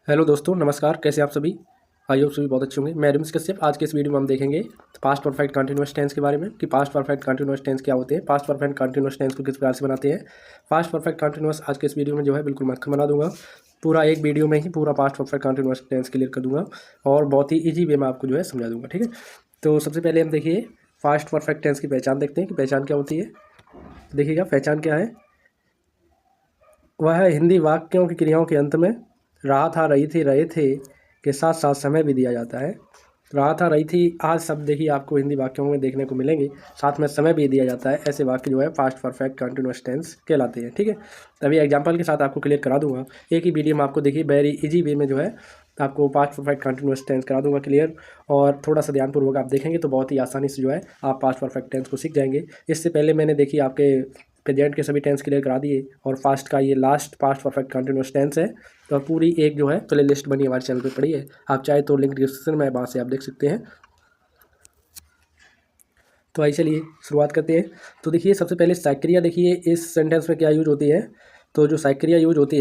Hello दोस्तों, नमस्कार। कैसे आप सभी? आई होप सभी बहुत अच्छे होंगे। मैं रिम्स कश्यप। आज के इस वीडियो में हम देखेंगे पास्ट परफेक्ट कंटिन्यूअस टेंस के बारे में कि पास्ट परफेक्ट कंटिन्यूअस टेंस क्या होते हैं, पास्ट परफेक्ट कंटिन्यूअस टेंस को किस प्रकार से बनाते हैं। पास्ट परफेक्ट कंटिन्यूअस आज के इस वीडियो में जो है बिल्कुल मक्खन बना दूंगा। पूरा एक वीडियो में ही पूरा past perfect continuous tense clear कर दूंगा और बहुत ही ईजी वे में आपको जो है समझा दूंगा। ठीक है, तो सबसे पहले हम देखिए पास्ट परफेक्ट टेंस की पहचान देखते हैं कि पहचान क्या होती है। देखिएगा पहचान क्या है। वह हिंदी वाक्यों की क्रियाओं के अंत में रहा था, रही थी, रहे थे के साथ साथ समय भी दिया जाता है। रहा था, रही थी आज शब्द देखिए आपको हिंदी वाक्यों में देखने को मिलेंगे, साथ में समय भी दिया जाता है। ऐसे वाक्य जो है पास्ट परफेक्ट कंटिन्यूअस टेंस कहलाते हैं। ठीक है, तभी एग्जांपल के साथ आपको क्लियर करा दूंगा। एक ही वीडियो में आपको देखिए वेरी इजी वे में जो है आपको पास्ट परफेक्ट कंटिन्यूअस टेंस करा दूंगा क्लियर। और थोड़ा सा ध्यानपूर्वक आप देखेंगे तो बहुत ही आसानी से जो है आप पास्ट परफेक्ट टेंस को सीख जाएंगे। इससे पहले मैंने देखिए आपके प्रेजेंट के सभी टेंस क्लियर करा दिए और फास्ट का ये last past perfect continuous tense है। तो पूरी एक जो है प्ले लिस्ट बनी हमारे चैनल पे पड़ी है, आप चाहे तो लिंक डिस्क्रिप्शन में वहाँ से आप देख सकते हैं। तो आइए चलिए शुरुआत करते हैं। तो देखिए सबसे पहले साइक्रिया, देखिए इस सेंटेंस में क्या यूज होती है। तो जो साइक्रिया यूज होती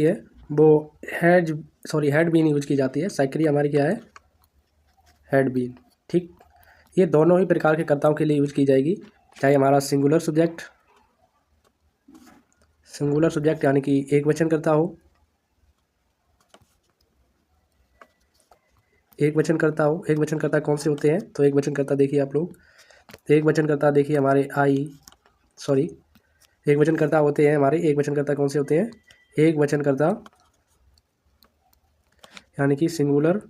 है वो हैड बीन यूज की जाती है। साइक्रिया हमारी क्या है, हैड बीन। ठीक, ये दोनों ही प्रकार के कर्ताओं के लिए यूज की जाएगी, चाहे हमारा सिंगुलर सब्जेक्ट यानी कि एक वचन करता हो, एक वचन करता कौन से होते हैं। तो एक वचन करता देखिए आप लोग, एक वचन करता देखिए हमारे एक वचन करता होते हैं हमारे। एक वचन करता कौन से होते हैं, एक वचन करता यानी कि सिंगुलर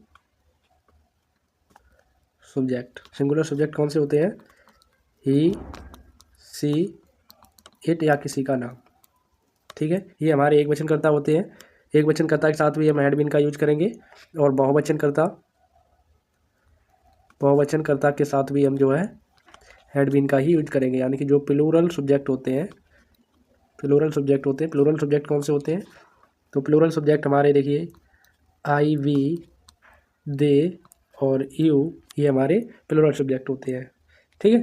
सब्जेक्ट कौन से होते हैं, ही, सी, इट या किसी का नाम। ठीक है, ये हमारे एक वचन करता होते हैं। एक वचन करता के साथ भी हम हैड बीन का यूज करेंगे और बहुवचन करता के साथ भी हम जो है हैड बीन का ही यूज करेंगे, यानी कि जो प्लूरल सब्जेक्ट होते हैं। प्लूरल सब्जेक्ट कौन से होते हैं। तो प्लूरल सब्जेक्ट हमारे देखिए आई, वी, दे और यू, ये हमारे प्लूरल सब्जेक्ट होते हैं। ठीक है,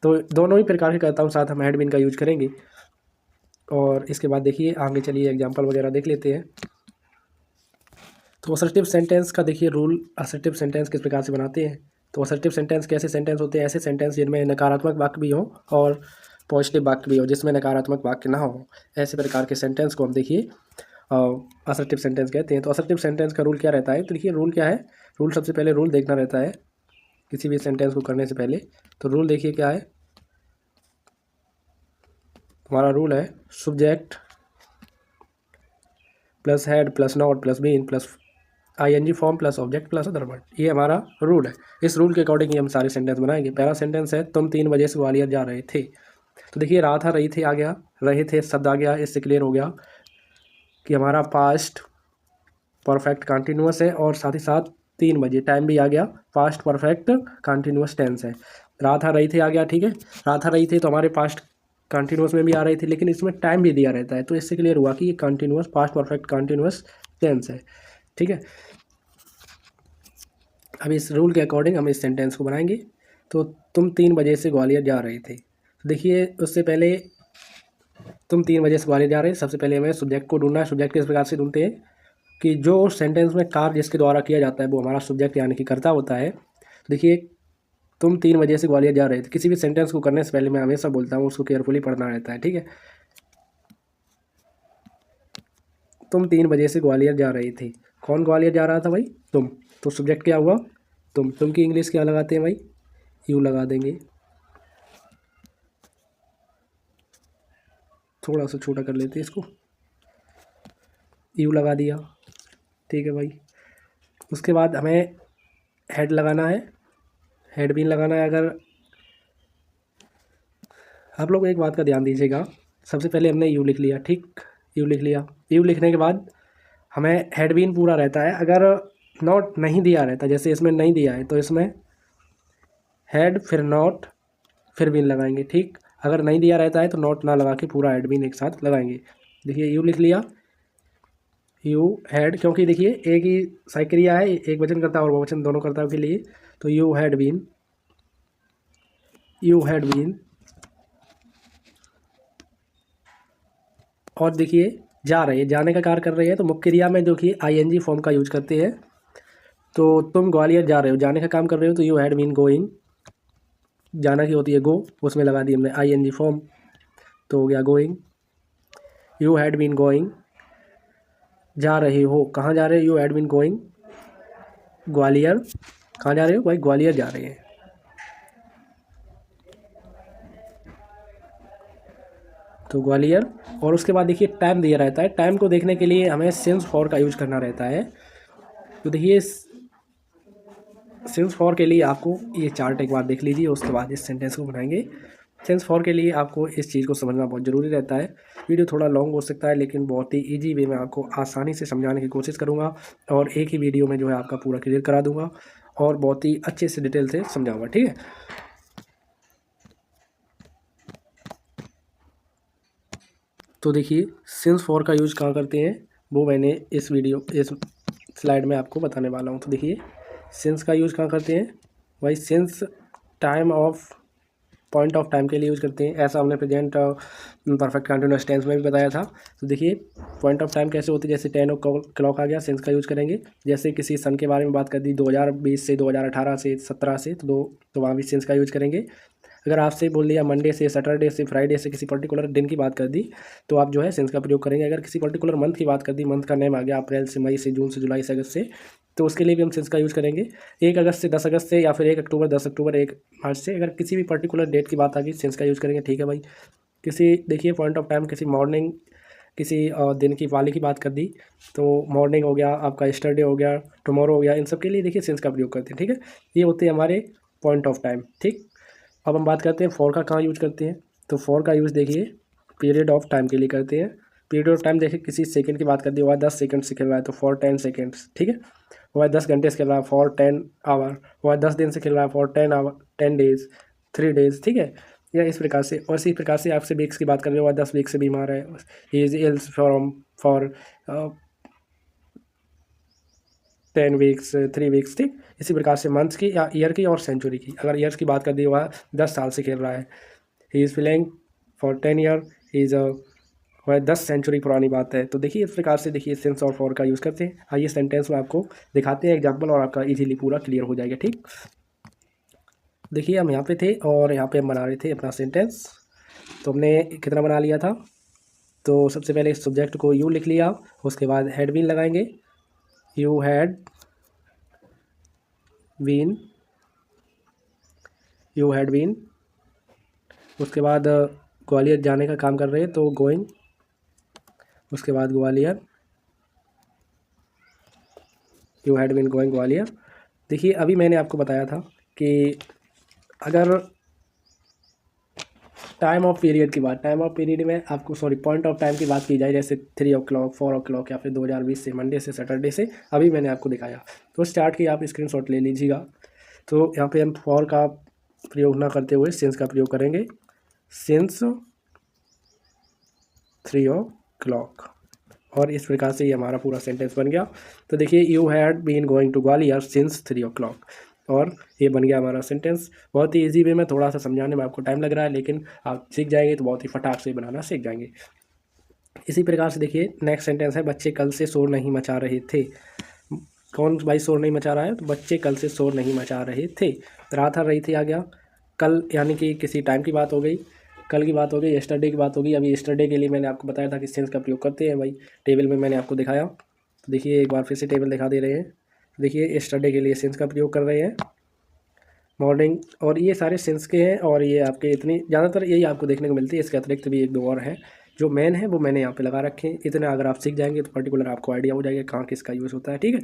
तो दोनों ही प्रकार के कर्ताओं के साथ हम हैड बीन का यूज करेंगे। और इसके बाद देखिए आगे चलिए एग्जाम्पल वगैरह देख लेते हैं। तो असर्टिव सेंटेंस का देखिए रूल, असर्टिव सेंटेंस किस प्रकार से बनाते हैं। तो असर्टिव सेंटेंस कैसे सेंटेंस होते हैं, ऐसे सेंटेंस जिनमें नकारात्मक वाक्य भी हो और पॉजिटिव वाक्य भी हो, जिसमें नकारात्मक वाक्य ना हो, ऐसे प्रकार के सेंटेंस को हम देखिए असर्टिव सेंटेंस कहते हैं। तो असर्टिव सेंटेंस का रूल क्या रहता है। तो देखिए रूल क्या है, रूल सबसे पहले रूल देखना रहता है किसी भी सेंटेंस को करने से पहले। तो रूल देखिए क्या है, हमारा रूल है subject plus had plus not plus been plus ING form plus object plus other word, ये हमारा रूल है। इस रूल के अकॉर्डिंग ही हम सारे सेंटेंस बनाएंगे। पहला सेंटेंस है तुम 3 बजे से ग्वालियर जा रहे थे। तो देखिए रहा था, रही थे आ गया, रहे थे शब्द आ गया, इससे क्लियर हो गया कि हमारा पास्ट परफेक्ट कंटिन्यूअस है और साथ ही साथ 3 बजे टाइम भी आ गया, पास्ट परफेक्ट कंटिन्यूअस टेंस है। रहा था, रही थे आ गया। ठीक है, रहा था, रही थे तो हमारे पास्ट कंटिन्यूअस में भी आ रही थी, लेकिन इसमें टाइम भी दिया रहता है, तो इससे क्लियर हुआ कि ये continuous past perfect continuous tense है। ठीक है, अब इस रूल के अकॉर्डिंग हम इस सेंटेंस को बनाएंगे। तो तुम 3 बजे से ग्वालियर जा रहे थे। तो देखिए उससे पहले तुम 3 बजे से ग्वालियर जा रहे हैं, सबसे पहले हमें सब्जेक्ट को ढूंढना है। सब्जेक्ट किस प्रकार से ढूंढते हैं कि जो सेंटेंस में कार्य जिसके द्वारा किया जाता है वो हमारा सब्जेक्ट यानी कि कर्ता होता है। तो देखिए तुम 3 बजे से ग्वालियर जा रहे थे, किसी भी सेंटेंस को करने से पहले मैं हमेशा बोलता हूँ उसको केयरफुली पढ़ना रहता है। ठीक है, तुम 3 बजे से ग्वालियर जा रहे थे, कौन ग्वालियर जा रहा था भाई, तुम। तो सब्जेक्ट क्या हुआ, तुम की इंग्लिश क्या लगाते हैं भाई, यू लगा देंगे। थोड़ा सा छोटा कर लेते हैं इसको, यू लगा दिया। ठीक है भाई, उसके बाद हमें हेड लगाना है, हेड बीन लगाना है। अगर आप लोग एक बात का ध्यान दीजिएगा, सबसे पहले हमने यू लिख लिया। ठीक, यू लिख लिया। यू लिखने के बाद हमें हेड बीन पूरा रहता है। अगर नॉट नहीं दिया रहता, जैसे इसमें नहीं दिया है, तो इसमें हेड फिर नॉट फिर बीन लगाएंगे। ठीक, अगर नहीं दिया रहता है तो नॉट ना लगा के पूरा हेड बीन एक साथ लगाएंगे। देखिए यू लिख लिया, यू हैड, क्योंकि देखिए एक ही साइक्रिया है, एक वचन करता और बहुवचन दोनों कर्ताओं के लिए। तो you had been, you had been. और देखिए जा रहे हैं, जाने का कार्य कर रहे हैं, तो मुख्य क्रिया में जो कि आईएनजी फॉर्म का यूज करते हैं। तो तुम ग्वालियर जा रहे हो, जाने का काम कर रहे हो, तो यू हैड बीन गोइंग, जाना की होती है गो, उसमें लगा दी हमने आईएनजी फॉर्म, तो हो गया going. You had been going, जा रहे हो, कहाँ जा रहे हो, you had been going Gwalior, कहाँ जा रहे हो भाई, ग्वालियर जा रहे हैं। तो ग्वालियर, और उसके बाद देखिए टाइम दिया रहता है, टाइम को देखने के लिए हमें सिंस फॉर का यूज करना रहता है। तो देखिए सिंस फॉर के लिए आपको ये चार्ट एक बार देख लीजिए, उसके बाद इस सेंटेंस को बनाएंगे। सेंस फॉर के लिए आपको इस चीज़ को समझना बहुत ज़रूरी रहता है। वीडियो थोड़ा लॉन्ग हो सकता है, लेकिन बहुत ही इजी वे में आपको आसानी से समझाने की कोशिश करूँगा, और एक ही वीडियो में जो है आपका पूरा क्लियर करा दूँगा, और बहुत ही अच्छे से डिटेल से समझाऊँगा, ठीक है। तो देखिए सिंस फॉर का यूज कहाँ करते हैं, वो मैंने इस स्लाइड में आपको बताने वाला हूँ। तो देखिए सिंस का यूज कहाँ करते हैं भाई, since time of, point of time के लिए यूज़ करते हैं। ऐसा हमने प्रेजेंट परफेक्ट कंटिन्यूअस टेंस में भी बताया था। तो देखिए पॉइंट ऑफ टाइम कैसे होती है, जैसे 10 o'clock आ गया, सिंस का यूज़ करेंगे। जैसे किसी सन के बारे में बात कर दी 2020 से 2018 से 17 से, तो वहाँ भी सिंस का यूज़ करेंगे। अगर आपसे बोल दिया मंडे से सैटरडे से फ्राइडे से, किसी पर्टिकुलर दिन की बात कर दी, तो आप जो है सिंस का प्रयोग करेंगे। अगर किसी पर्टिकुलर मंथ की बात कर दी, मंथ का नेम आ गया अप्रैल से मई से जून से जुलाई से अगस्त से, तो उसके लिए भी हम सिंस का यूज़ करेंगे। 1 अगस्त से 10 अगस्त से, या फिर 1 अक्टूबर 10 अक्टूबर 1 मार्च से, अगर किसी भी पर्टिकुलर डेट की बात आ गई सिंस का यूज़ करेंगे, ठीक है भाई। किसी देखिए पॉइंट ऑफ टाइम, किसी मॉर्निंग, किसी दिन की वाली की बात कर दी, तो मॉर्निंग हो गया आपका, यस्टरडे हो गया, टुमारो हो गया, इन सब के लिए देखिए सिंस का प्रयोग करते हैं, ठीक है। ये होते हैं हमारे पॉइंट ऑफ टाइम, ठीक। अब हम बात करते हैं फॉर का कहाँ यूज करते हैं। तो फॉर का यूज़ देखिए पीरियड ऑफ टाइम के लिए करते हैं। पीरियड ऑफ टाइम देखिए किसी सेकंड की बात कर दी, हुआ 10 सेकंड से खेल रहा है, तो फॉर 10 सेकंड्स, ठीक है। हुआ 10 घंटे से खेल रहा है, फॉर 10 आवर। हुआ 10 दिन से खेल रहा है, फॉर 10 आवर, 10 डेज, 3 डेज, ठीक है। या इस प्रकार से, और इसी प्रकार से आपसे वीक्स की बात कर रहे हो, 10 वीक से बीमार है, he is ills from for 10 weeks, 3 weeks, ठीक। इसी प्रकार से मंथ्स की या ईयर की और सेंचुरी की, अगर ईयर्स की बात कर दी, हुआ 10 साल से खेल रहा है, he is playing for 10 year, he is वह 10 सेंचुरी पुरानी बात है। तो देखिए इस प्रकार से देखिए सिंस और फॉर का यूज़ करते हैं। आइए सेंटेंस में आपको दिखाते हैं एग्जाम्पल, और आपका इजीली पूरा क्लियर हो जाएगा, ठीक। देखिए हम यहाँ पे थे, और यहाँ पे हम बना रहे थे अपना सेंटेंस। तो हमने कितना बना लिया था, तो सबसे पहले सब्जेक्ट को यू लिख लिया, उसके बाद हैड बीन लगाएंगे, you had been, you had been. उसके बाद ग्वालियर जाने का काम कर रहे हैं, तो गोइंग, उसके बाद Gwalior, you had been going Gwalior. देखिए अभी मैंने आपको बताया था कि अगर टाइम ऑफ पीरियड की बात, टाइम ऑफ पीरियड में आपको पॉइंट ऑफ टाइम की बात की जाए, जैसे 3 o'clock, 4 o'clock, या फिर 2020 से, मंडे से, सैटरडे से, अभी मैंने आपको दिखाया। तो उस चार्ट की आप स्क्रीनशॉट ले लीजिएगा। तो यहाँ पे हम फॉर का प्रयोग ना करते हुए सिंस का प्रयोग करेंगे, सिंस 3 o'clock, और इस प्रकार से ये हमारा पूरा सेंटेंस बन गया। तो देखिए you had been going to Gwalior since 3 o'clock, और ये बन गया हमारा सेंटेंस। बहुत ही इजी वे में, थोड़ा सा समझाने में आपको टाइम लग रहा है, लेकिन आप सीख जाएंगे तो बहुत ही फटाक से बनाना सीख जाएंगे। इसी प्रकार से देखिए नेक्स्ट सेंटेंस है, बच्चे कल से शोर नहीं मचा रहे थे। कौन भाई शोर नहीं मचा रहा है, तो बच्चे कल से शोर नहीं मचा रहे थे। रात हर रही थी आ गया, कल यानी कि किसी टाइम की बात हो गई, कल की बात हो गई, यस्टरडे की बात होगी। अभी यस्टरडे के लिए मैंने आपको बताया था कि सेंस का प्रयोग करते हैं भाई, टेबल में मैंने आपको दिखाया। तो देखिए एक बार फिर से टेबल दिखा दे रहे हैं। देखिए यस्टरडे के लिए सेंस का प्रयोग कर रहे हैं, मॉर्निंग, और ये सारे सेंस के हैं, और ये आपके इतनी ज़्यादातर यही आपको देखने को मिलती है। इसके अतिरिक्त भी एक दो और हैं जो मेन है, वो मैंने यहाँ पे लगा रखे हैं। इतना अगर आप सीख जाएंगे तो पर्टिकुलर आपको आइडिया हो जाएगा कहाँ किसका यूज़ होता है, ठीक है।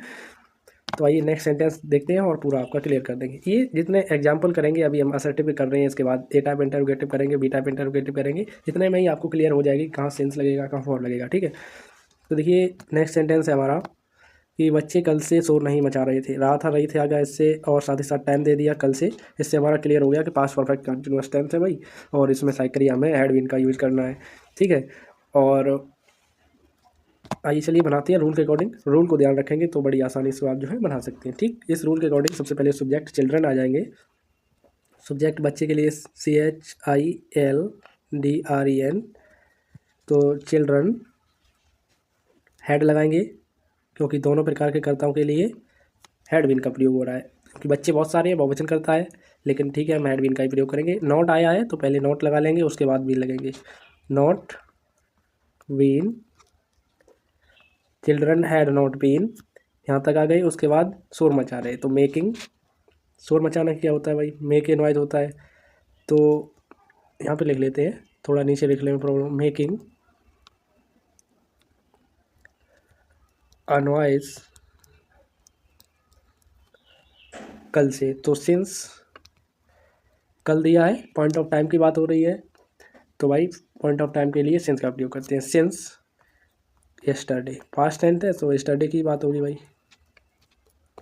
तो आइए नेक्स्ट सेंटेंस देखते हैं, और पूरा आपका क्लियर कर देंगे। ये जितने एग्जांपल करेंगे, अभी हम असर्टिव कर रहे हैं, इसके बाद ए टाइप इंटरोगेटिव करेंगे, बी टाइप इंटरोगेटिव करेंगे, इतने में ही आपको क्लियर हो जाएगी कहाँ सेंस लगेगा, कहाँ फॉर लगेगा, ठीक है। तो देखिए नेक्स्ट सेंटेंस है हमारा कि बच्चे कल से शोर नहीं मचा रहे थे, रात आ रही थी आ गया इससे, और साथ ही साथ टाइम दे दिया कल से। इससे हमारा क्लियर हो गया कि पास्ट परफेक्ट कंटिन्यूअस टेंस है भाई, और इसमें साइक्रिया में हैड बीन का यूज करना है, ठीक है। और आइए चलिए बनाते हैं रूल के अकॉर्डिंग। रूल को ध्यान रखेंगे तो बड़ी आसानी से आप जो है बना सकते हैं, ठीक। इस रूल के अकॉर्डिंग सबसे पहले सब्जेक्ट चिल्ड्रन आ जाएंगे। सब्जेक्ट बच्चे के लिए CHILDREN, तो चिल्ड्रन, हेड लगाएंगे क्योंकि दोनों प्रकार के कर्ताओं के लिए हेड बीन का प्रयोग हो रहा है, क्योंकि बच्चे बहुत सारे हैं, बहुवचन करता है, लेकिन ठीक है हम हेड बीन का ही प्रयोग करेंगे। नॉट आया है तो पहले नॉट लगा लेंगे, उसके बाद बीन लगेंगे। Not been, children had not been, यहाँ तक आ गए। उसके बाद शोर मचा रहे, तो मेकिंग, शोर मचाना क्या होता है भाई, मेक ए नॉइज होता है। तो यहाँ पे लिख लेते हैं, थोड़ा नीचे लिखने में प्रॉब्लम, मेकिंग अ नॉइज कल से, तो सिंस कल दिया है, पॉइंट ऑफ टाइम की बात हो रही है, तो भाई पॉइंट ऑफ टाइम के लिए सिंस का प्रयोग करते हैं। सिंस यस्टरडे, पास्ट टेंस है तो यस्टरडे की बात होगी भाई,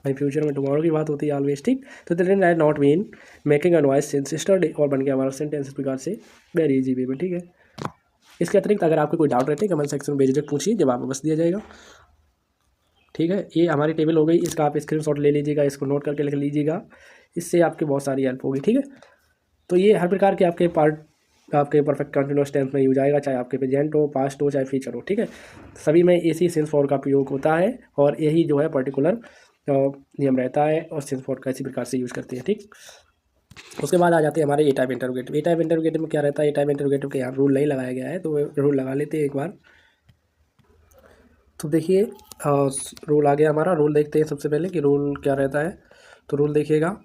फ्यूचर में टुमारो की बात होती है ऑलवेज, ठीक। तो children had not been making a noise since yesterday, और बन गया हमारा सेंटेंस इस प्रकार से, वेरी इजी वे में, ठीक है। इसके अतिरिक्त अगर आपको कोई डाउट रहते हैं कमेंट सेक्शन में बेझिझक पूछिए, जब आपको बस दिया जाएगा, ठीक है। ये हमारी टेबल हो गई, इसका आप स्क्रीनशॉट ले लीजिएगा, इसको नोट करके लिख लीजिएगा, इससे आपकी बहुत सारी हेल्प होगी, ठीक है। तो ये हर प्रकार के आपके पार्ट आपके परफेक्ट कंटिन्यूअस टेंस में यूज आएगा, चाहे आपके प्रेजेंट हो, पास्ट हो, चाहे फ्यूचर हो, ठीक है। सभी में इसी सिंस फॉर का प्रयोग होता है, और यही जो है पर्टिकुलर नियम रहता है, और सिंस फॉर का इसी प्रकार से यूज़ करते हैं, ठीक। उसके बाद आ जाते हैं हमारे ए टाइप इंटरोगेटिव। ए टाइप इंटरोगेटिव में क्या रहता है, ए टाइप इंटरोगेटिव के यहाँ रूल नहीं लगाया गया है, तो रूल लगा लेते हैं एक बार। तो देखिए रूल आ गया हमारा, रूल देखते हैं सबसे पहले कि रूल क्या रहता है। तो रूल देखिएगा,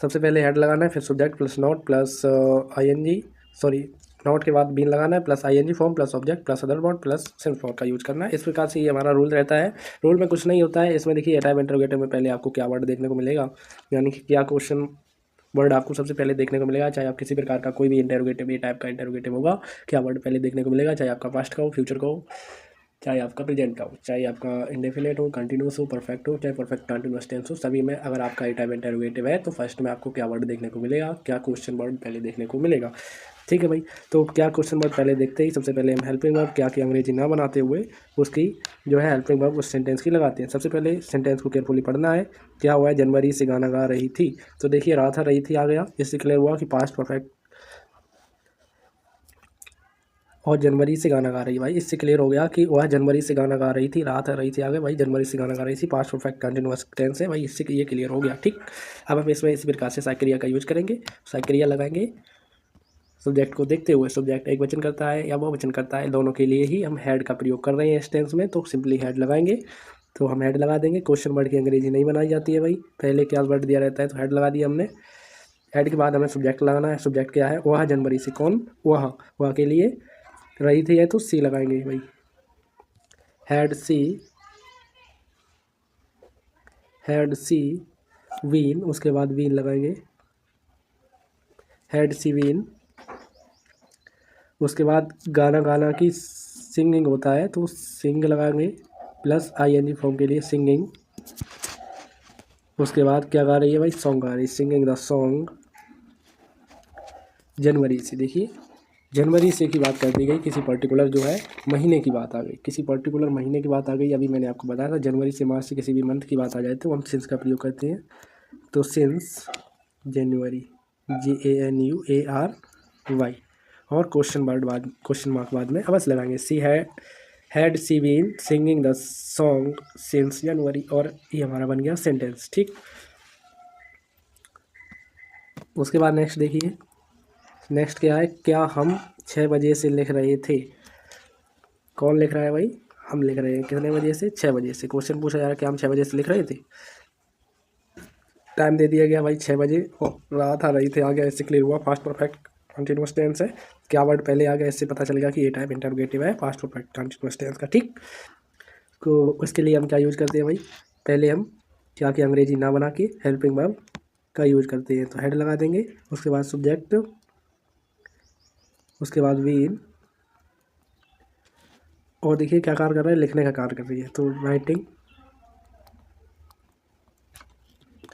सबसे पहले हेड लगाना है, फिर subject plus not plus ING, sorry not के बाद बीन लगाना है, plus ING form plus object plus other word plus since for का यूज करना है। इस प्रकार से ये हमारा रूल रहता है। रूल में कुछ नहीं होता है, इसमें देखिए ए टाइप इंटरोगेटिव में पहले आपको क्या वर्ड देखने को मिलेगा, यानी कि क्या क्वेश्चन वर्ड आपको सबसे पहले देखने को मिलेगा, चाहे आप किसी प्रकार का कोई भी इंटरोगेटिव ए टाइप का इंटरोगेटिव होगा, क्या वर्ड पहले देखने को मिलेगा, चाहे आपका पास्ट का हो, फ्यूचर का हो, चाहे आपका प्रेजेंट का हो, चाहे आपका इंडेफिनिट हो, कंटिन्यूस हो, परफेक्ट हो, चाहे परफेक्ट कंटिन्यूस टेंस हो, सभी में अगर आपका ए टाइप इंटरोगेटिव है तो फर्स्ट में आपको क्या वर्ड देखने को मिलेगा, क्या क्वेश्चन वर्ड पहले देखने को मिलेगा, ठीक है भाई। तो क्या क्वेश्चन वर्ड पहले देखते ही सबसे पहले हम हेल्पिंग वर्ब क्या की अंग्रेजी ना बनाते हुए उसकी जो है हेल्पिंग वर्ब उस सेंटेंस की लगाते हैं। सबसे पहले सेंटेंस को केयरफुली पढ़ना है। क्या हुआ है, जनवरी से गाना गा रही थी, तो देखिए रहा था रही थी आ गया, इससे क्लियर हुआ कि पास्ट परफेक्ट, और जनवरी से गाना गा रही, भाई इससे क्लियर हो गया कि वह जनवरी से गाना गा रही थी, रात है रही थी आगे, भाई जनवरी से गाना गा रही थी, पास्ट परफेक्ट कंटिन्यूअस टेंस है भाई, इससे ये क्लियर हो गया, ठीक। अब हम इसमें इसी प्रकार से साइक्रिया का यूज करेंगे, साइक्रिया लगाएंगे सब्जेक्ट को देखते हुए, सब्जेक्ट एक वचन करता है या बहुवचन करता है, दोनों के लिए ही हम हेड का प्रयोग कर रहे हैं इस टेंस में, तो सिंपली हेड लगाएंगे, तो हम हेड लगा देंगे। क्वेश्चन वर्ड की अंग्रेजी नहीं बनाई जाती है भाई, पहले क्या वर्ड दिया रहता है तो हेड लगा दिया हमने। हेड के बाद हमें सब्जेक्ट लगाना है, सब्जेक्ट क्या है, वह जनवरी से, कौन, वह के लिए, रही थी है तो सी लगाएंगे भाई, had she, had she been, उसके बाद वीन लगाएंगे, हैड सी वीन। उसके बाद गाना गाना की सिंगिंग होता है तो सिंग लगाएंगे, प्लस आईएनजी फॉर्म के लिए सिंगिंग। उसके बाद क्या गा रही है भाई, सॉन्ग गा रही है, सिंगिंग द सॉन्ग जनवरी से। देखिए जनवरी से की बात कर दी गई, किसी पर्टिकुलर जो है महीने की बात आ गई, किसी पर्टिकुलर महीने की बात आ गई। अभी मैंने आपको बताया था जनवरी से मार्च से किसी भी मंथ की बात आ जाए तो हम सिंस का प्रयोग करते हैं, तो सिंस जनवरी, JANUARY, और क्वेश्चन वर्ड बाद, क्वेश्चन मार्क बाद में अवश्य लगाएंगे, she had she been singing the song since January, और ये हमारा बन गया सेंटेंस, ठीक। उसके बाद नेक्स्ट देखिए, नेक्स्ट क्या है, क्या हम 6 बजे से लिख रहे थे, कौन लिख रहा है भाई, हम लिख रहे हैं, कितने बजे से, 6 बजे से। क्वेश्चन पूछा जा रहा है कि हम 6 बजे से लिख रहे थे, टाइम दे दिया गया भाई 6 बजे, और रहा था रही थे आ गया, इससे क्लियर हुआ पास्ट परफेक्ट कंटिन्यूअस टेंस है। क्या वर्ड पहले आ गया, इससे पता चलेगा कि ये टाइप इंटरोगेटिव है पास्ट परफेक्ट कंटिन्यूअस टेंस का, ठीक। तो उसके लिए हम क्या यूज़ करते हैं भाई, पहले हम क्या की अंग्रेजी ना बना के हेल्पिंग वर्ब का यूज करते हैं, तो हेड लगा देंगे, उसके बाद सब्जेक्ट, उसके बाद वीन, और देखिए क्या कार्य कर रहा है, लिखने का कार्य कर रही है, तो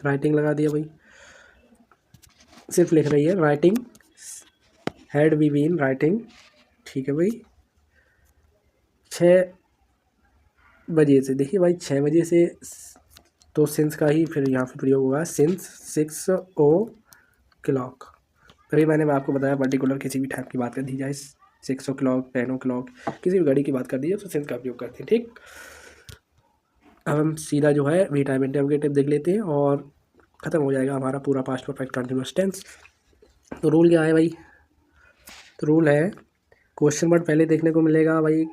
राइटिंग लगा दिया भाई, सिर्फ लिख रही है, writing, had we been writing, ठीक है भाई। 6 बजे से, देखिए भाई 6 बजे से, तो सिंस का ही फिर यहाँ पे प्रयोग होगा, सिंस 6 o'clock। तभी मैंने आपको बताया पर्टिकुलर किसी भी टाइप की बात कर दी जाए 6 o'clock, 10 o'clock, किसी भी घड़ी की बात कर दीजिए तो सिंस का प्रयोग करते हैं। ठीक, अब हम सीधा जो है वी टाइम इंटरोगेटिव देख लेते हैं और ख़त्म हो जाएगा हमारा पूरा पास्ट परफेक्ट कंटिन्यूअस टेंस। तो रूल क्या है भाई? तो रूल है क्वेश्चन वर्ड पहले देखने को मिलेगा भाई,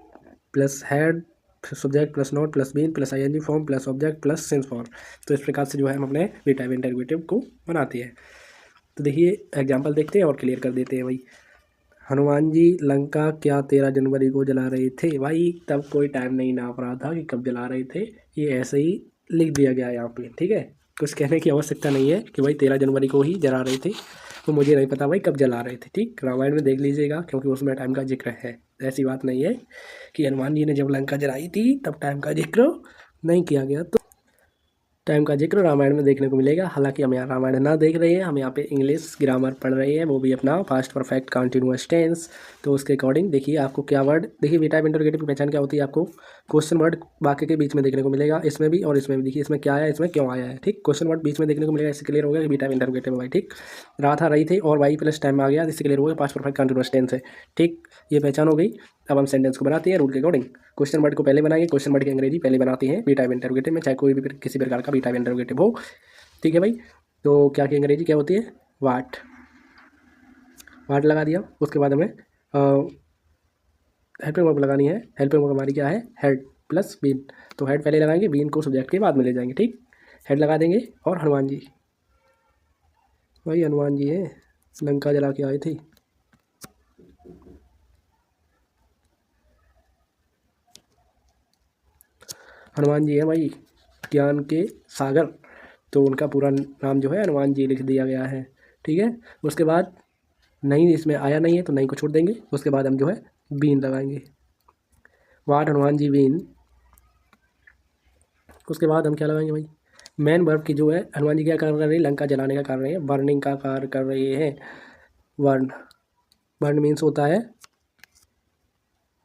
plus had subject plus not plus been plus ING form plus object plus since form. तो इस प्रकार से जो है हम अपने वी टाइम इंटरोगेटिव को बनाते हैं। तो देखिए एग्जाम्पल देखते हैं और क्लियर कर देते हैं भाई। हनुमान जी लंका क्या 13 जनवरी को जला रहे थे? भाई तब कोई टाइम नहीं नाप रहा था कि कब जला रहे थे, ये ऐसे ही लिख दिया गया यहाँ पे। ठीक है, कुछ कहने की आवश्यकता नहीं है कि भाई 13 जनवरी को ही जला रहे थे, तो मुझे नहीं पता भाई कब जला रहे थे। ठीक, रामायण में देख लीजिएगा क्योंकि उसमें टाइम का जिक्र है। ऐसी बात नहीं है कि हनुमान जी ने जब लंका जलाई थी तब टाइम का जिक्र नहीं किया गया। तो टाइम का जिक्र रामायण में देखने को मिलेगा। हालांकि हम यहाँ रामायण ना देख रहे हैं, हम यहाँ पे इंग्लिश ग्रामर पढ़ रहे हैं, वो भी अपना पास्ट परफेक्ट कंटिन्यूअस टेंस। तो उसके अकॉर्डिंग देखिए आपको क्या वर्ड, देखिए वी टाइम इंटरोगेटिव की पहचान क्या होती है, आपको क्वेश्चन वर्ड वाक्य के बीच में देखने को मिलेगा, इसमें भी और इसमें भी। देखिए इसमें क्या आया, इसमें क्यों आया है। ठीक, क्वेश्चन वर्ड बीच में देखने को मिलेगा, इससे क्लियर हो गया कि वी टाइम इंटरोगेटिव है भाई। ठीक, राधा रही थी और वाई प्लस टाइम आ गया, इससे क्लियर हो गया पास्ट परफेक्ट कंटिन्यूअस टेंस है। ठीक, ये पहचान हो गई। अब हम सेंटेंस को बनाते हैं रूल के अकॉर्डिंग। क्वेश्चन वर्ड को पहले बनाएंगे, क्वेश्चन वर्ड की अंग्रेजी पहले बनाते हैं वी टाइम इंटरोगेटिव में, चाहे कोई भी किसी प्रकार का वी टाइम इंटरोगेटिव हो। ठीक है भाई, तो क्या की अंग्रेजी क्या होती है? वाट। वाट लगा दिया, उसके बाद हमें हेल्पिंग वर्ब लगानी है। हेल्पिंग वर्ब हमारी क्या है? Had plus been. तो हेड पहले लगाएंगे, बीन को सब्जेक्ट के बाद में ले जाएंगे। ठीक, हेड लगा देंगे और हनुमान जी, भाई हनुमान जी है, लंका जला के आए थे। हनुमान जी है भाई ज्ञान के सागर, तो उनका पूरा नाम जो है हनुमान जी लिख दिया गया है। ठीक है, उसके बाद नहीं, इसमें आया नहीं है तो नहीं को छोड़ देंगे। उसके बाद हम जो है बीन लगाएंगे, वाट हनुमान जी बीन। उसके बाद हम क्या लगाएंगे भाई? मेन वर्ब की जो है हनुमान जी क्या कार्य कर रहे हैं? लंका जलाने का कार्य है, बर्निंग का कार्य कर रहे हैं। बर्न, बर्न मीन्स होता है,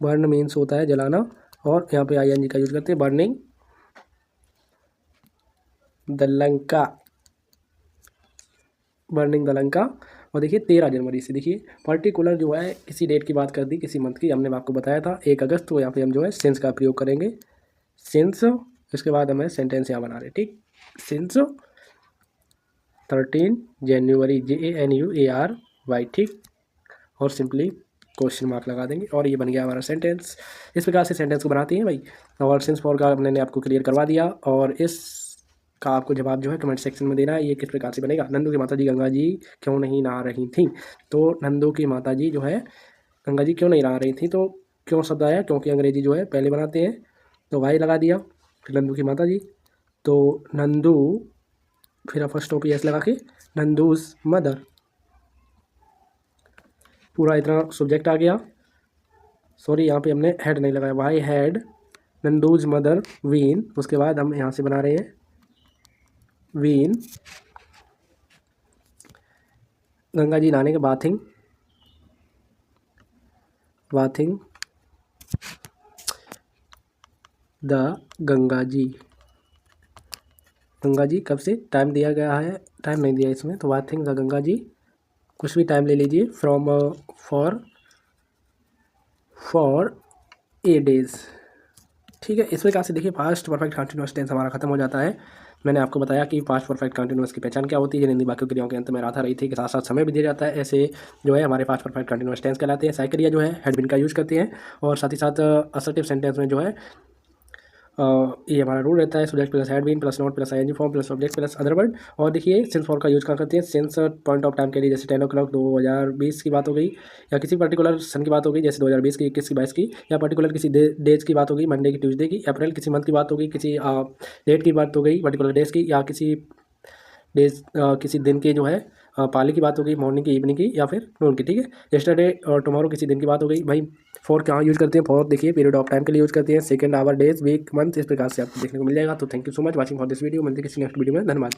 बर्न मीन्स होता है जलाना, और यहाँ पे आईएनजी का यूज करते हैं, burning the Lanka, burning the Lanka. और देखिए 13 जनवरी से, देखिए पर्टिकुलर जो है किसी डेट की बात कर दी, किसी मंथ की, हमने आपको बताया था 1 अगस्त। तो यहाँ पे हम जो है सिंस का प्रयोग करेंगे, सिंस। इसके बाद हमें सेंटेंस यहाँ बना रहे। ठीक, सिंस 13 जनवरी, JANUARY। ठीक, और सिंपली क्वेश्चन मार्क लगा देंगे और ये बन गया हमारा सेंटेंस। इस प्रकार से सेंटेंस को बनाते हैं भाई। और सिंस फॉर का मैंने आपको क्लियर करवा दिया, और इस का आपको जवाब जो है कमेंट सेक्शन में देना है, ये किस प्रकार से बनेगा। नंदू की माता जी गंगा जी क्यों नहीं नहा रही थी? तो नंदू की माता जी जो है गंगा जी क्यों नहीं नहा रही थी, तो क्यों शब्द आया, क्योंकि अंग्रेजी जो है पहले बनाते हैं, तो वाई लगा दिया, फिर नंदू की माता जी, तो नंदू, फिर फर्स्ट OPS लगा के नंदूज मदर, पूरा इतना सब्जेक्ट आ गया। सॉरी यहाँ पे हमने हेड नहीं लगाया, why had Nandu's mother been. उसके बाद हम यहाँ से बना रहे हैं वीन, गंगा जी नहाने के bathing, bathing the Ganga ji. Ganga ji कब से टाइम दिया गया है, टाइम नहीं दिया इसमें, तो बाथिंग द गंगा जी, कुछ भी टाइम ले लीजिए, फ्रॉम फॉर ए डेज। ठीक है, इस प्रकार से देखिए पास्ट परफेक्ट कंटिन्यूअस टेंस हमारा खत्म हो जाता है। मैंने आपको बताया कि पास्ट परफेक्ट कंटिन्यूअस की पहचान क्या होती है। जिन वाक्यों क्रियाओं के अंत में राधा रही थी के साथ साथ समय भी दिया जाता है, ऐसे जो है हमारे पास्ट परफेक्ट कंटिन्यूअस टेंस कहलाते हैं। साइक्रिया जो है हेड बीन का यूज करते हैं, और साथ ही साथ असर्टिव सेंटेंस में जो है ये हमारा रूल रहता है, subject plus had been plus not plus ING form plus object plus other word. और देखिए सिंस फॉर का यूज कहाँ करते हैं? सिंस पॉइंट ऑफ टाइम के लिए, जैसे 10 o'clock 2020 की बात हो गई, या किसी पर्टिकुलर सन की बात हो गई, जैसे 2020 की, 21 की, 22 की, या पर्टिकुलर किसी डेज की बात हो गई, मंडे की, ट्यूसडे की, अप्रैल किसी मंथ की बात हो गई, किसी डेट की बात हो गई, पर्टिकुलर डेज की, या किसी डेज किसी दिन के जो है पाली की बात हो गई, मॉर्निंग की, इवनिंग की, या फिर नून की। ठीक है, येस्टरडे और टुमारो किसी दिन की बात हो गई भाई। फॉर कहाँ यूज़ करते हैं? फॉर देखिए पीरियड ऑफ टाइम के लिए यूज़ करते हैं, second, hour, days, week, month, इस प्रकार से आपको देखने को मिल जाएगा। तो thank you so much watching for this video. मिलते हैं किसी नेक्स्ट वीडियो में, धन्यवाद।